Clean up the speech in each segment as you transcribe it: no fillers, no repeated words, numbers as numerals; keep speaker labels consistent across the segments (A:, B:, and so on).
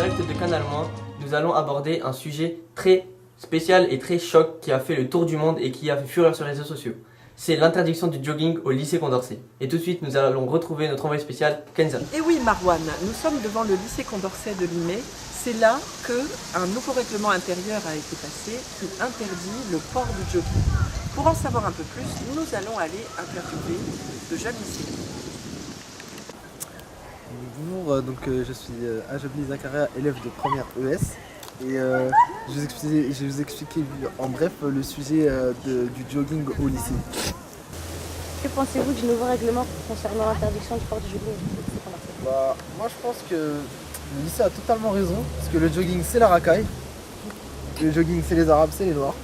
A: direct de Canal-, nous allons aborder un sujet très spécial et très choc qui a fait le tour du monde et qui a fait fureur sur les réseaux sociaux. C'est l'interdiction du jogging au lycée Condorcet. Et tout de suite, nous allons retrouver notre envoyé spécial, Kenza.
B: Et oui, Marwan, nous sommes devant le lycée Condorcet de Limay. C'est là qu'un nouveau règlement intérieur a été passé qui interdit le port du jogging. Pour en savoir un peu plus, nous allons aller interviewer de jeunes lycéens.
C: Bonjour, je suis Ajabli Zakaria, élève de première ES. Et je vais vous expliquer en bref le sujet du jogging au lycée.
D: Que pensez-vous du nouveau règlement concernant l'interdiction du port du jogging au lycée Condorcet ?
C: Moi je pense que le lycée a totalement raison, parce que le jogging c'est la racaille, le jogging c'est les arabes, c'est les noirs.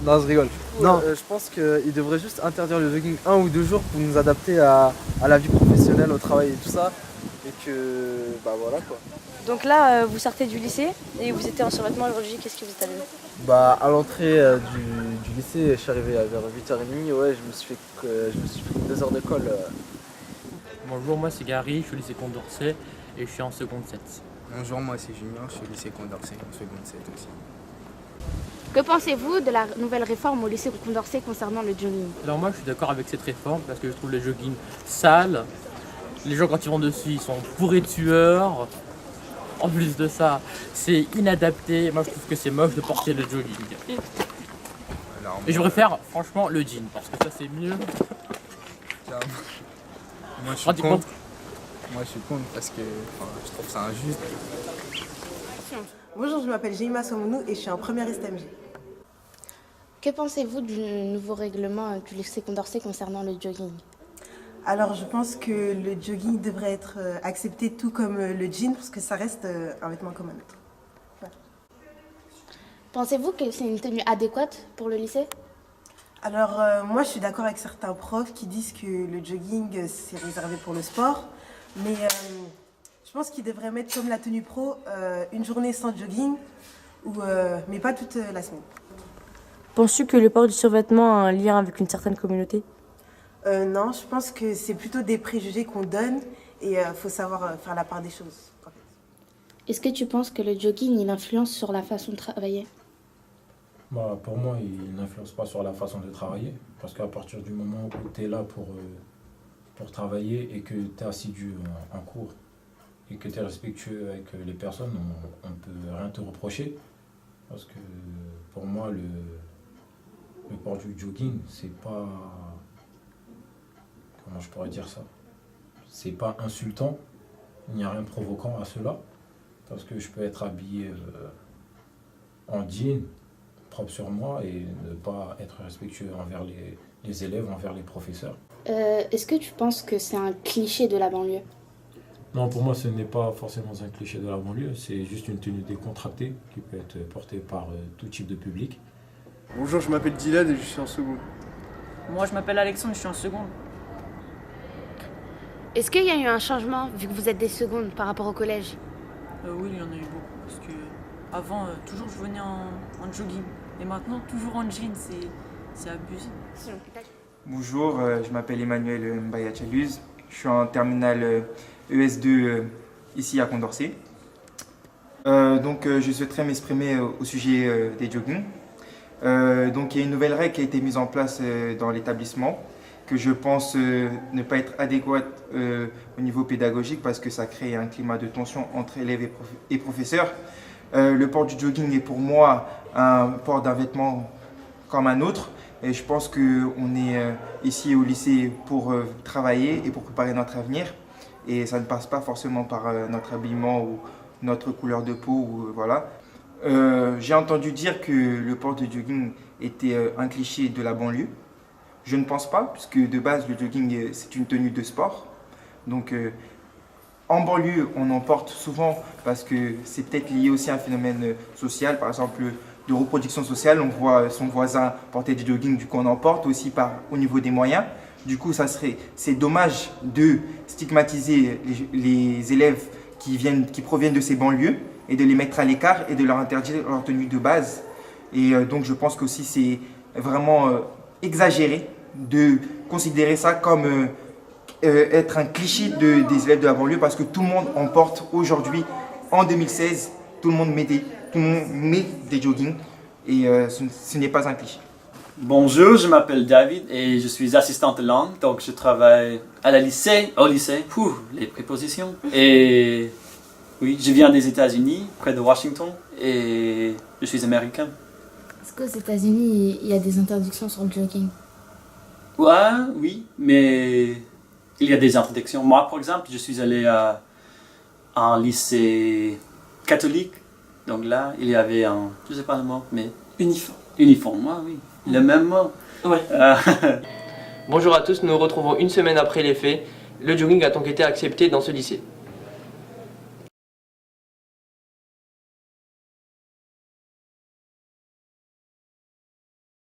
C: Non, je rigole. Non, je pense qu'il devrait juste interdire le jogging 1 ou 2 jours pour nous adapter à la vie professionnelle, au travail et tout ça. Et que, voilà quoi.
D: Donc là, vous sortez du lycée et vous étiez en survêtement aujourd'hui, qu'est-ce qui vous est arrivé ?
C: À l'entrée du lycée, je suis arrivé vers 8h30, ouais, je me suis pris 2 heures de colle.
E: Bonjour, moi c'est Gary, je suis au lycée Condorcet et je suis en seconde 7.
F: Bonjour, moi c'est Junior, je suis au lycée Condorcet, en seconde 7 aussi.
D: Que pensez-vous de la nouvelle réforme au lycée Condorcet concernant le jogging ?
E: Alors moi je suis d'accord avec cette réforme parce que je trouve le jogging sale. Les gens quand ils vont dessus, ils sont bourrés de sueur. En plus de ça, c'est inadapté. Moi je trouve que c'est moche de porter le jogging. Et je préfère franchement le jean parce que ça c'est mieux.
F: Moi je suis
E: Rendez
F: contre.
E: compte.
F: Moi je suis contre parce que je trouve ça injuste.
G: Bonjour, je m'appelle Jeima Somounou et je suis en première STMG.
D: Que pensez-vous du nouveau règlement du lycée Condorcet concernant le jogging ?
G: Alors, je pense que le jogging devrait être accepté tout comme le jean parce que ça reste un vêtement comme un autre. Voilà.
D: Pensez-vous que c'est une tenue adéquate pour le lycée ?
G: Alors, moi, je suis d'accord avec certains profs qui disent que le jogging, c'est réservé pour le sport. Mais je pense qu'ils devraient mettre comme la tenue pro une journée sans jogging, mais pas toute la semaine.
D: Penses-tu que le port du survêtement a un lien avec une certaine communauté ?
G: Non, je pense que c'est plutôt des préjugés qu'on donne et il faut savoir faire la part des choses. En fait.
D: Est-ce que tu penses que le jogging il influence sur la façon de travailler ?
H: Pour moi, il n'influence pas sur la façon de travailler. Parce qu'à partir du moment où tu es là pour travailler et que tu es assidu en cours et que tu es respectueux avec les personnes, on ne peut rien te reprocher. Parce que pour moi, le port du jogging, c'est pas... Comment je pourrais dire ça ? C'est pas insultant, il n'y a rien de provoquant à cela. Parce que je peux être habillé en jean, propre sur moi, et ne pas être respectueux envers les élèves, envers les professeurs.
D: Est-ce que tu penses que c'est un cliché de la banlieue ?
H: Non, pour moi, ce n'est pas forcément un cliché de la banlieue, c'est juste une tenue décontractée qui peut être portée par tout type de public.
I: Bonjour, je m'appelle Dylan et je suis en seconde.
J: Moi, je m'appelle Alexandre, je suis en seconde.
D: Est-ce qu'il y a eu un changement vu que vous êtes des secondes par rapport au collège ?
J: Oui, il y en a eu beaucoup. Parce que avant, toujours je venais en jogging. Et maintenant, toujours en jean, c'est abusé.
K: Bonjour, je m'appelle Emmanuel Mbaya-Chaluz. Je suis en terminale ES2 ici à Condorcet. Je souhaiterais m'exprimer au sujet des joggings. Il y a une nouvelle règle qui a été mise en place dans l'établissement que je pense ne pas être adéquate au niveau pédagogique parce que ça crée un climat de tension entre élèves et professeurs. Le port du jogging est pour moi un port d'un vêtement comme un autre et je pense qu'on est ici au lycée pour travailler et pour préparer notre avenir et ça ne passe pas forcément par notre habillement ou notre couleur de peau. Voilà. J'ai entendu dire que le port de jogging était un cliché de la banlieue. Je ne pense pas, puisque de base, le jogging, c'est une tenue de sport. Donc, en banlieue, on en porte souvent parce que c'est peut-être lié aussi à un phénomène social. Par exemple, de reproduction sociale, on voit son voisin porter du jogging, du coup, on en porte aussi au niveau des moyens. Du coup, c'est dommage de stigmatiser les élèves qui proviennent de ces banlieues et de les mettre à l'écart et de leur interdire leur tenue de base. Et donc, je pense qu'aussi, c'est vraiment exagéré de considérer ça comme être un cliché des élèves de la banlieue parce que tout le monde en porte aujourd'hui en 2016 tout le monde met des joggings et ce n'est pas un cliché.
L: Bonjour, je m'appelle David et je suis assistante de langue, donc je travaille au lycée, les prépositions. Et oui, je viens des États-Unis, près de Washington, et je suis américain.
M: Est-ce qu'aux États-Unis, il y a des interdictions sur le jogging?
L: Ouais, oui, mais il y a des interdictions. Moi, par exemple, je suis allé à un lycée catholique, donc là, il y avait un, je sais pas le mot, mais uniforme, moi, oui. Le même mot.
A: Ouais. Bonjour à tous, nous nous retrouvons une semaine après les faits. Le jogging a donc été accepté dans ce lycée.